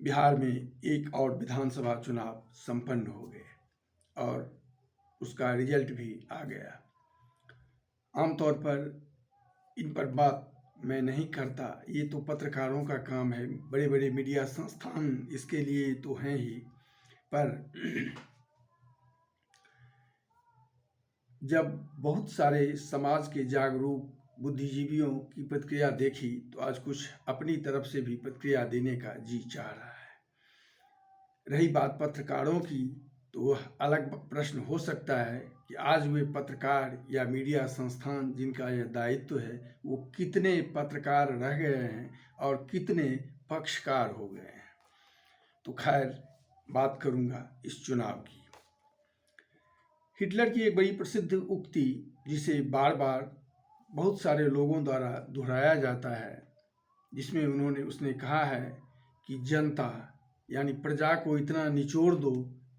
बिहार में एक और विधानसभा चुनाव संपन्न हो गए और उसका रिजल्ट भी आ गया। आमतौर पर इन पर बात मैं नहीं करता, ये तो पत्रकारों का काम है, बड़े बड़े मीडिया संस्थान इसके लिए तो हैं ही। पर जब बहुत सारे समाज के जागरूक बुद्धिजीवियों की प्रतिक्रिया देखी तो आज कुछ अपनी तरफ से भी प्रतिक्रिया देने का जी चाह रहा है। रही बात पत्रकारों की, तो वह अलग प्रश्न हो सकता है कि आज वे पत्रकार या मीडिया संस्थान जिनका यह दायित्व है, वो कितने पत्रकार रह गए हैं और कितने पक्षकार हो गए हैं। तो खैर, बात करूंगा इस चुनाव की। हिटलर की एक बड़ी प्रसिद्ध उक्ति, जिसे बार बार बहुत सारे लोगों द्वारा दोहराया जाता है, जिसमें उसने कहा है कि जनता यानी प्रजा को इतना निचोड़ दो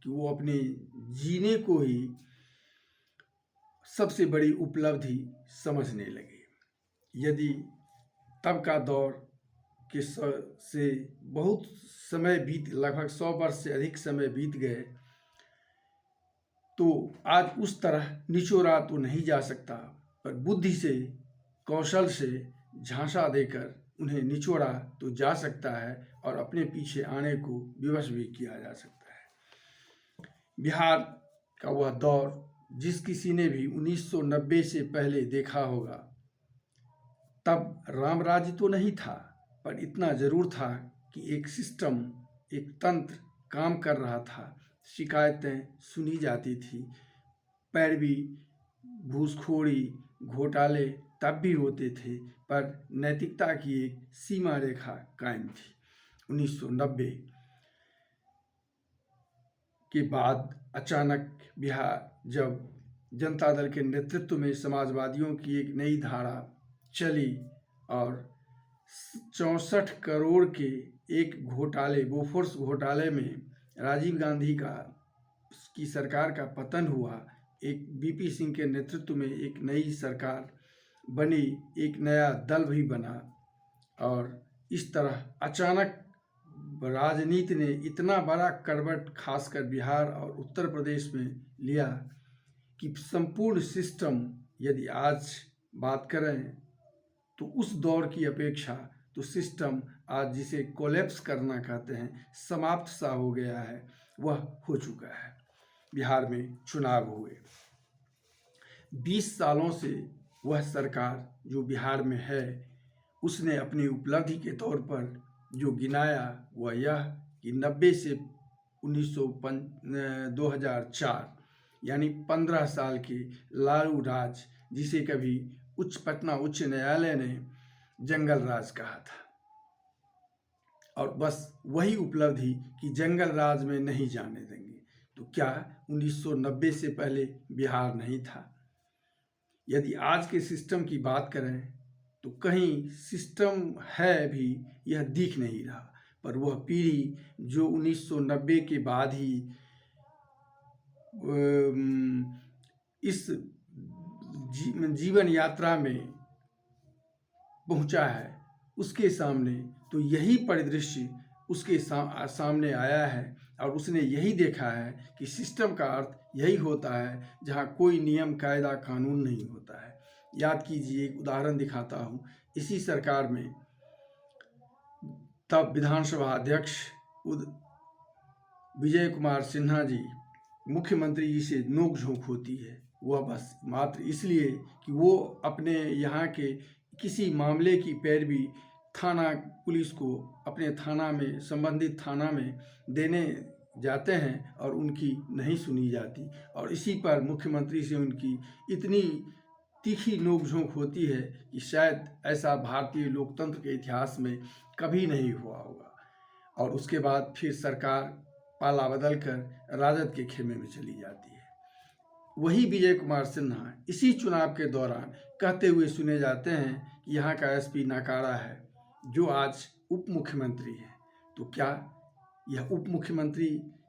कि वो अपने जीने को ही सबसे बड़ी उपलब्धि समझने लगे। यदि तब का दौर के से बहुत समय बीत, लगभग 100 वर्ष से अधिक समय बीत गए, तो आज उस तरह निचोड़ा तो नहीं जा सकता, पर बुद्धि से, कौशल से झांसा देकर उन्हें निचोड़ा तो जा सकता है और अपने पीछे आने को विवश भी किया जा सकता है। बिहार का वह दौर जिस किसी ने भी 1990 से पहले देखा होगा, तब राम राज्य तो नहीं था, पर इतना जरूर था कि एक सिस्टम, एक तंत्र काम कर रहा था। शिकायतें सुनी जाती थी, पैरवी, घूसखोरी, घोटाले तब भी होते थे, पर नैतिकता की एक सीमा रेखा कायम थी। 1990 के बाद अचानक बिहार, जब जनता दल के नेतृत्व में समाजवादियों की एक नई धारा चली और 64 करोड़ के एक घोटाले, बोफोर्स घोटाले में राजीव गांधी की सरकार का पतन हुआ, एक बीपी सिंह के नेतृत्व में एक नई सरकार बनी, एक नया दल भी बना, और इस तरह अचानक राजनीति ने इतना बड़ा करवट खासकर बिहार और उत्तर प्रदेश में लिया कि संपूर्ण सिस्टम, यदि आज बात करें तो उस दौर की अपेक्षा तो सिस्टम आज जिसे कोलैप्स करना कहते हैं, समाप्त सा हो गया है, वह हो चुका है। बिहार में चुनाव हुए, 20 सालों से वह सरकार जो बिहार में है, उसने अपनी उपलब्धि के तौर पर जो गिनाया वह यह कि 90 से 2004 यानी 15 साल के लालू राज, जिसे कभी पटना उच्च न्यायालय ने जंगल राज कहा था, और बस वही उपलब्धि कि जंगल राज में नहीं जाने देंगे। तो क्या 1990 से पहले बिहार नहीं था? यदि आज के सिस्टम की बात करें तो कहीं सिस्टम है भी, यह दिख नहीं रहा, पर वह पीढ़ी जो 1990 के बाद ही इस जीवन यात्रा में पहुंचा है, उसके सामने तो यही परिदृश्य उसके सामने आया है, और उसने यही देखा है कि सिस्टम का अर्थ यही होता है जहां कोई नियम, कायदा, कानून नहीं होता है। याद कीजिए, एक उदाहरण दिखाता हूं। इसी सरकार में तब विधानसभा अध्यक्ष विजय कुमार सिन्हा जी, मुख्यमंत्री जी से नोक-झोंक होती है, वह बस मात्र इसलिए कि वो अपने यहाँ के किसी मामले की पैरवी थाना पुलिस को अपने थाना में, संबंधित थाना में देने जाते हैं और उनकी नहीं सुनी जाती, और इसी पर मुख्यमंत्री से उनकी इतनी तीखी नोक-झोंक होती है कि शायद ऐसा भारतीय लोकतंत्र के इतिहास में कभी नहीं हुआ होगा। और उसके बाद फिर सरकार पाला बदल कर राजद के खेमे में चली जाती है। वही विजय कुमार सिन्हा इसी चुनाव के दौरान कहते हुए सुने जाते हैं कि यहाँ का एसपी नाकारा है, जो आज उप मुख्यमंत्री है। तो क्या यह उप मुख्यमंत्री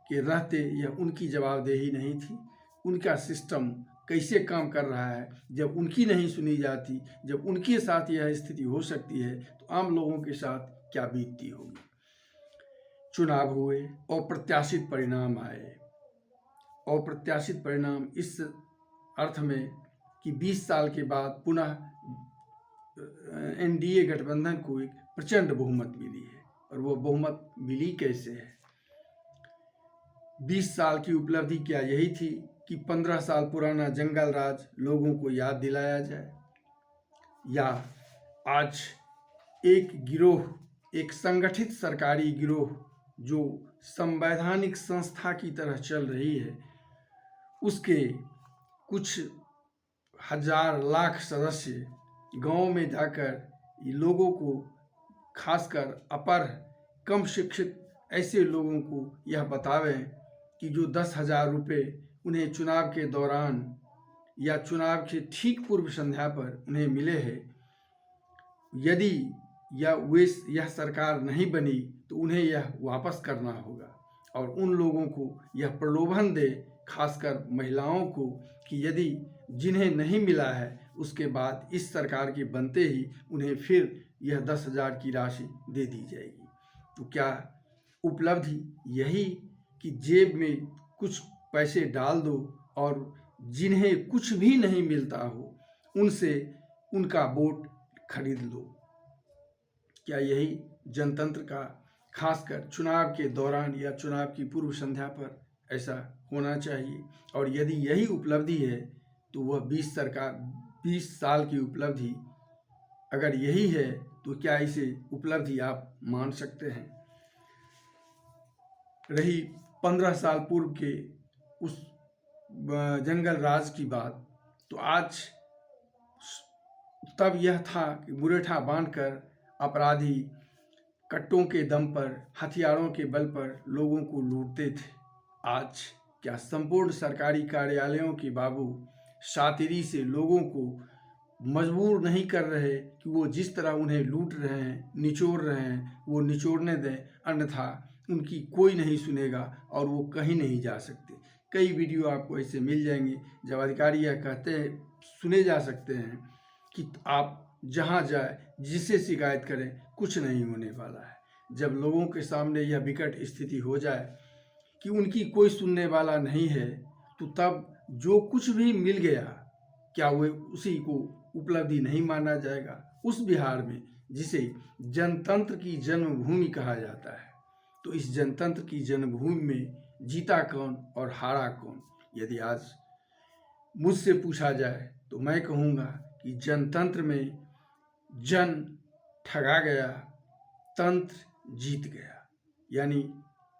के रहते यह उनकी जवाबदेही नहीं थी? उनका सिस्टम कैसे काम कर रहा है जब उनकी नहीं सुनी जाती? जब उनके साथ यह स्थिति हो सकती है तो आम लोगों के साथ क्या बीतती होगी? चुनाव हुए, अप्रत्याशित परिणाम आए। अप्रत्याशित परिणाम इस अर्थ में कि 20 साल के बाद पुनः एनडीए गठबंधन को एक प्रचंड बहुमत मिली है। और वो बहुमत मिली कैसे है? 20 साल की उपलब्धि क्या यही थी कि 15 साल पुराना जंगल राज लोगों को याद दिलाया जाए, या आज एक गिरोह, एक संगठित सरकारी गिरोह जो संवैधानिक संस्था की तरह चल रही है, उसके कुछ हजार लाख सदस्य गांव में जाकर ये लोगों को, खासकर अपर कम शिक्षित ऐसे लोगों को यह बतावें कि जो 10,000 रुपये उन्हें चुनाव के दौरान या चुनाव के ठीक पूर्व संध्या पर उन्हें मिले हैं, यदि यह सरकार नहीं बनी तो उन्हें यह वापस करना होगा। और उन लोगों को यह प्रलोभन दे, खासकर महिलाओं को, कि यदि जिन्हें नहीं मिला है उसके बाद इस सरकार के बनते ही उन्हें फिर यह 10,000 की राशि दे दी जाएगी। तो क्या उपलब्धि यही कि जेब में कुछ पैसे डाल दो और जिन्हें कुछ भी नहीं मिलता हो उनसे उनका वोट खरीद लो? क्या यही जनतंत्र का, खासकर चुनाव के दौरान या चुनाव की पूर्व संध्या पर ऐसा होना चाहिए? और यदि यही उपलब्धि है तो वह 20 साल की उपलब्धि अगर यही है तो क्या इसे उपलब्धि आप मान सकते हैं? रही 15 साल पूर्व के उस जंगल राज की बात, तो आज तब यह था कि मुरेठा बांधकर अपराधी कट्टों के दम पर, हथियारों के बल पर लोगों को लूटते थे। आज क्या संपूर्ण सरकारी कार्यालयों के बाबू शातिरी से लोगों को मजबूर नहीं कर रहे कि वो जिस तरह उन्हें लूट रहे हैं, निचोड़ रहे हैं, वो निचोड़ने दें, अन्यथा उनकी कोई नहीं सुनेगा और वो कहीं नहीं जा सकते। कई वीडियो आपको ऐसे मिल जाएंगे जब अधिकारी यह कहते हैं, सुने जा सकते हैं कि आप जहाँ जाए, जिसे शिकायत करें, कुछ नहीं होने वाला है। जब लोगों के सामने यह विकट स्थिति हो जाए कि उनकी कोई सुनने वाला नहीं है, तो तब जो कुछ भी मिल गया, क्या वो उसी को उपलब्धि नहीं माना जाएगा? उस बिहार में जिसे जनतंत्र की जन्मभूमि कहा जाता है, तो इस जनतंत्र की जन्मभूमि में जीता कौन और हारा कौन? यदि आज मुझसे पूछा जाए तो मैं कहूँगा कि जनतंत्र में जन ठगा गया, तंत्र जीत गया। यानी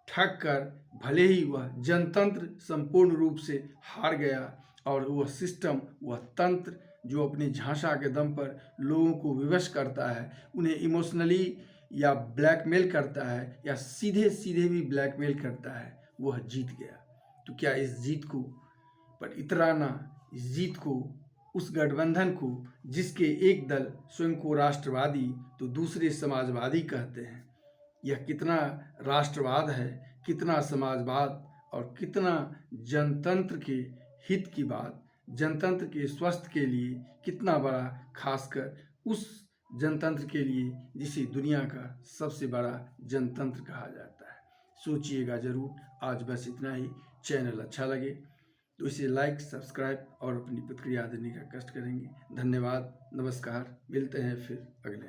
ठग कर भले ही वह जनतंत्र संपूर्ण रूप से हार गया, और वह सिस्टम, वह तंत्र जो अपनी झांसा के दम पर लोगों को विवश करता है, उन्हें इमोशनली या ब्लैकमेल करता है या सीधे सीधे भी ब्लैकमेल करता है, वह जीत गया। तो क्या इस जीत को पर इतराना, इस जीत को, उस गठबंधन को जिसके एक दल स्वयं को राष्ट्रवादी तो दूसरे समाजवादी कहते हैं, यह कितना राष्ट्रवाद है, कितना समाजवाद और कितना जनतंत्र के हित की बात, जनतंत्र के स्वास्थ्य के लिए कितना बड़ा, खासकर उस जनतंत्र के लिए जिसे दुनिया का सबसे बड़ा जनतंत्र कहा जाता है। सोचिएगा जरूर। आज बस इतना ही। चैनल अच्छा लगे तो इसे लाइक, सब्सक्राइब और अपनी प्रतिक्रिया देने का कष्ट करेंगे। धन्यवाद, नमस्कार, मिलते हैं फिर अगले